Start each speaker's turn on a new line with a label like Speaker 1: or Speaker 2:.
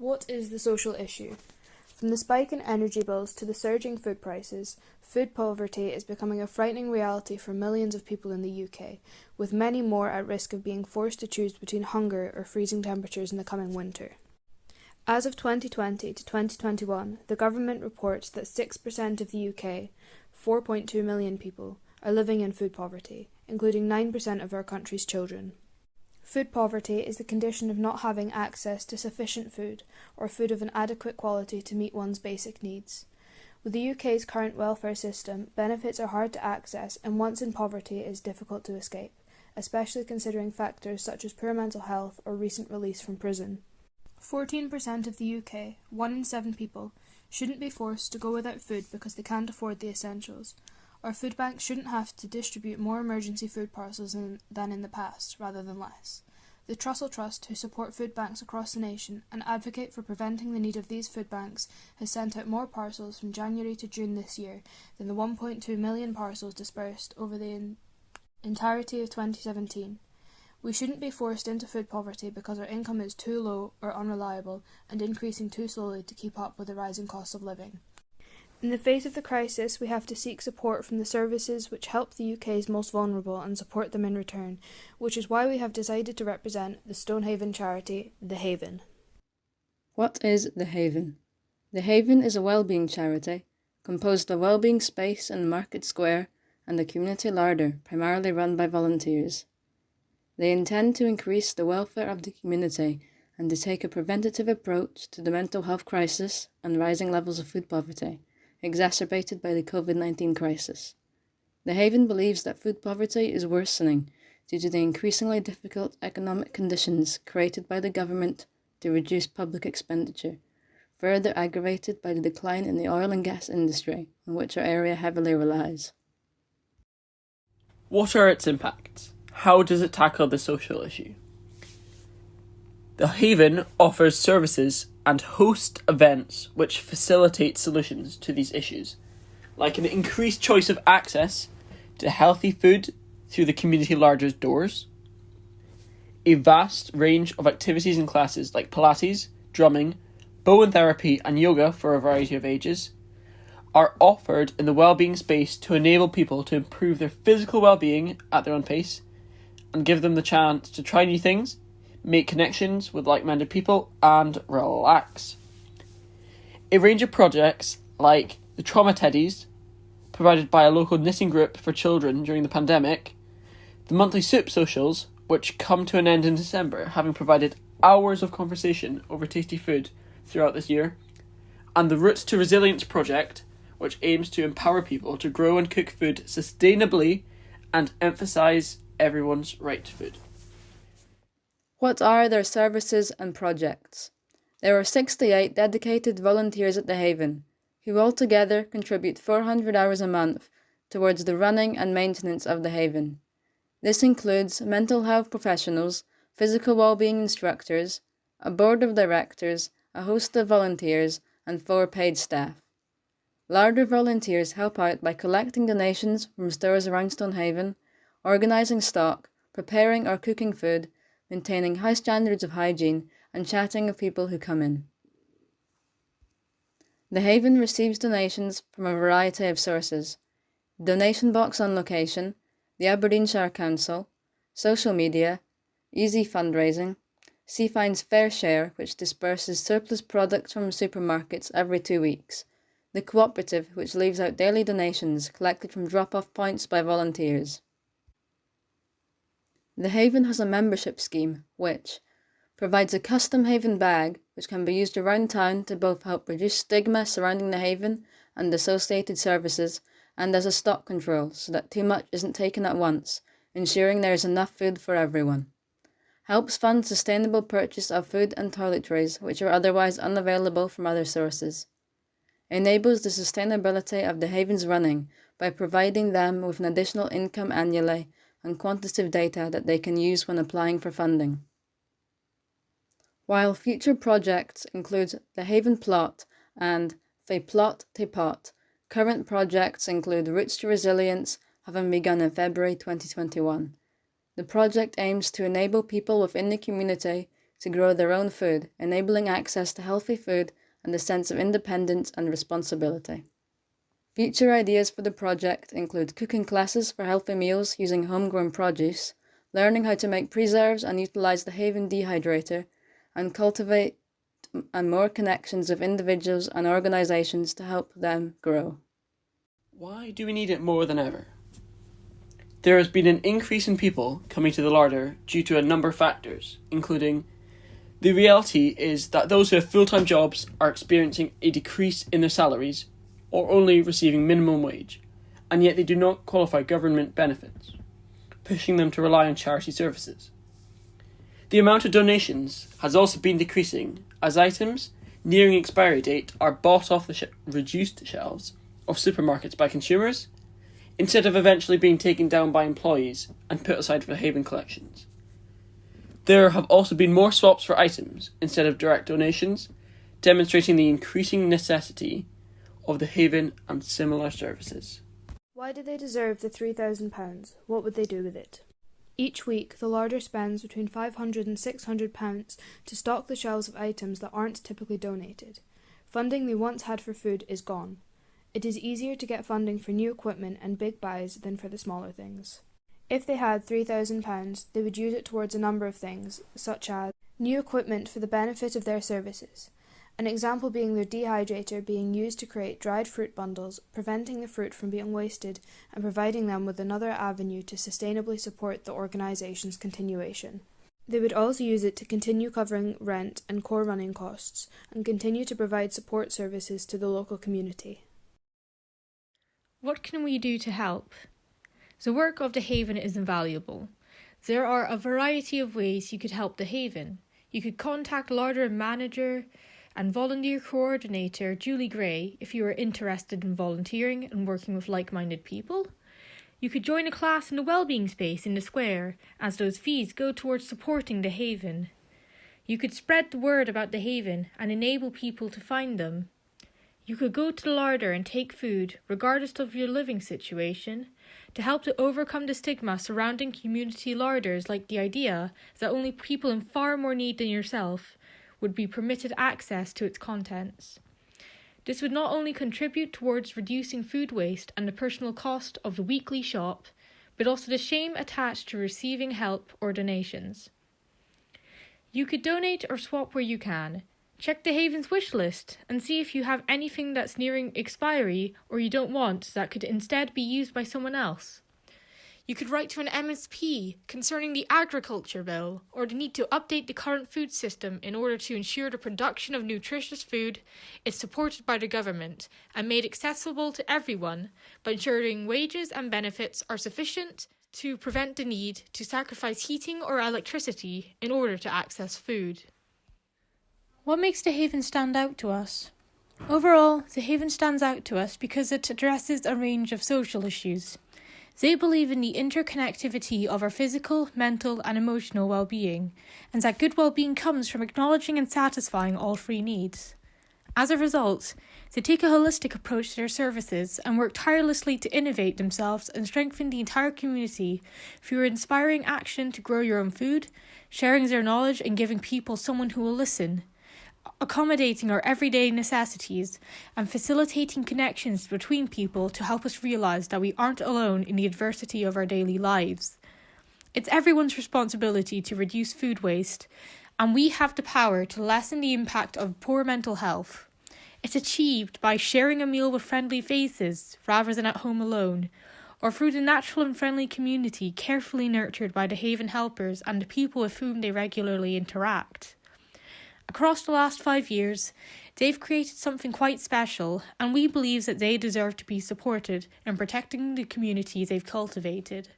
Speaker 1: What is the social issue? From the spike in energy bills to the surging food prices, food poverty is becoming a frightening reality for millions of people in the UK, with many more at risk of being forced to choose between hunger or freezing temperatures in the coming winter. As of 2020 to 2021, the government reports that 6% of the UK, 4.2 million people, are living in food poverty, including 9% of our country's children. Food poverty is the condition of not having access to sufficient food or food of an adequate quality to meet one's basic needs. With the UK's current welfare system, benefits are hard to access and once in poverty it is difficult to escape, especially considering factors such as poor mental health or recent release from prison. 14% of the UK, 1 in 7 people, shouldn't be forced to go without food because they can't afford the essentials. Our food banks shouldn't have to distribute more emergency food parcels than in the past, rather than less. The Trussell Trust, who support food banks across the nation and advocate for preventing the need of these food banks, has sent out more parcels from January to June this year than the 1.2 million parcels dispersed over the entirety of 2017. We shouldn't be forced into food poverty because our income is too low or unreliable and increasing too slowly to keep up with the rising cost of living. In the face of the crisis, we have to seek support from the services which help the UK's most vulnerable and support them in return, which is why we have decided to represent the Stonehaven charity, The Haven.
Speaker 2: What is The Haven? The Haven is a wellbeing charity composed of a wellbeing space in Market Square and a community larder primarily run by volunteers. They intend to increase the welfare of the community and to take a preventative approach to the mental health crisis and rising levels of food poverty, exacerbated by the COVID-19 crisis. The Haven believes that food poverty is worsening due to the increasingly difficult economic conditions created by the government to reduce public expenditure, further aggravated by the decline in the oil and gas industry, on which our area heavily relies.
Speaker 3: What are its impacts? How does it tackle the social issue? The Haven offers services and host events which facilitate solutions to these issues, like an increased choice of access to healthy food through the community larder's doors. A vast range of activities and classes like Pilates, drumming, Bowen therapy and yoga for a variety of ages are offered in the wellbeing space to enable people to improve their physical well-being at their own pace and give them the chance to try new things, make connections with like-minded people, and relax. A range of projects like the Trauma Teddies, provided by a local knitting group for children during the pandemic, the monthly soup socials, which come to an end in December, having provided hours of conversation over tasty food throughout this year, and the Roots to Resilience project, which aims to empower people to grow and cook food sustainably and emphasise everyone's right to food.
Speaker 2: What are their services and projects? There are 68 dedicated volunteers at The Haven, who altogether contribute 400 hours a month towards the running and maintenance of The Haven. This includes mental health professionals, physical well-being instructors, a board of directors, a host of volunteers, and 4 paid staff. Larder volunteers help out by collecting donations from stores around Stonehaven, organising stock, preparing or cooking food, maintaining high standards of hygiene, and chatting with people who come in. The Haven receives donations from a variety of sources: donation box on location, the Aberdeenshire Council, social media, easy fundraising, Seafine's Fair Share, which disperses surplus products from supermarkets every 2 weeks, the cooperative, which leaves out daily donations collected from drop-off points by volunteers. The Haven has a membership scheme which provides a custom Haven bag which can be used around town to both help reduce stigma surrounding the Haven and associated services and as a stock control so that too much isn't taken at once, ensuring there is enough food for everyone. Helps fund sustainable purchase of food and toiletries which are otherwise unavailable from other sources. Enables the sustainability of the Haven's running by providing them with an additional income annually and quantitative data that they can use when applying for funding. While future projects include the Haven Plot and Fé Plot Te Pot, current projects include Roots to Resilience, having begun in February 2021. The project aims to enable people within the community to grow their own food, enabling access to healthy food and a sense of independence and responsibility. Future ideas for the project include cooking classes for healthy meals using homegrown produce, learning how to make preserves and utilise the Haven dehydrator, and cultivate more connections with individuals and organisations to help them grow.
Speaker 3: Why do we need it more than ever? There has been an increase in people coming to the larder due to a number of factors, including the reality is that those who have full-time jobs are experiencing a decrease in their salaries or only receiving minimum wage, and yet they do not qualify government benefits, pushing them to rely on charity services. The amount of donations has also been decreasing as items nearing expiry date are bought off the reduced shelves of supermarkets by consumers, instead of eventually being taken down by employees and put aside for Haven collections. There have also been more swaps for items instead of direct donations, demonstrating the increasing necessity of the Haven and similar services.
Speaker 1: Why do they deserve the £3,000? What would they do with it? Each week, the larder spends between £500 and £600 to stock the shelves of items that aren't typically donated. Funding they once had for food is gone. It is easier to get funding for new equipment and big buys than for the smaller things. If they had £3,000, they would use it towards a number of things, such as new equipment for the benefit of their services. An example being their dehydrator being used to create dried fruit bundles, preventing the fruit from being wasted and providing them with another avenue to sustainably support the organisation's continuation. They would also use it to continue covering rent and core running costs and continue to provide support services to the local community.
Speaker 4: What can we do to help? The work of the Haven is invaluable. There are a variety of ways you could help the Haven. You could contact larder manager and volunteer coordinator Julie Gray if you are interested in volunteering and working with like-minded people. You could join a class in the wellbeing space in the square, as those fees go towards supporting the Haven. You could spread the word about the Haven and enable people to find them. You could go to the larder and take food, regardless of your living situation, to help to overcome the stigma surrounding community larders, like the idea that only people in far more need than yourself would be permitted access to its contents. This would not only contribute towards reducing food waste and the personal cost of the weekly shop, but also the shame attached to receiving help or donations. You could donate or swap where you can. Check the Haven's wish list and see if you have anything that's nearing expiry or you don't want that could instead be used by someone else. You could write to an MSP concerning the agriculture bill or the need to update the current food system in order to ensure the production of nutritious food is supported by the government and made accessible to everyone by ensuring wages and benefits are sufficient to prevent the need to sacrifice heating or electricity in order to access food. What makes the Haven stand out to us? Overall, the Haven stands out to us because it addresses a range of social issues. They believe in the interconnectivity of our physical, mental and emotional well-being, and that good well-being comes from acknowledging and satisfying all three needs. As a result, they take a holistic approach to their services and work tirelessly to innovate themselves and strengthen the entire community through inspiring action to grow your own food, sharing their knowledge and giving people someone who will listen, accommodating our everyday necessities, and facilitating connections between people to help us realise that we aren't alone in the adversity of our daily lives. It's everyone's responsibility to reduce food waste, and we have the power to lessen the impact of poor mental health. It's achieved by sharing a meal with friendly faces rather than at home alone, or through the natural and friendly community carefully nurtured by the Haven helpers and the people with whom they regularly interact. Across the last 5 years, they've created something quite special, and we believe that they deserve to be supported in protecting the community they've cultivated.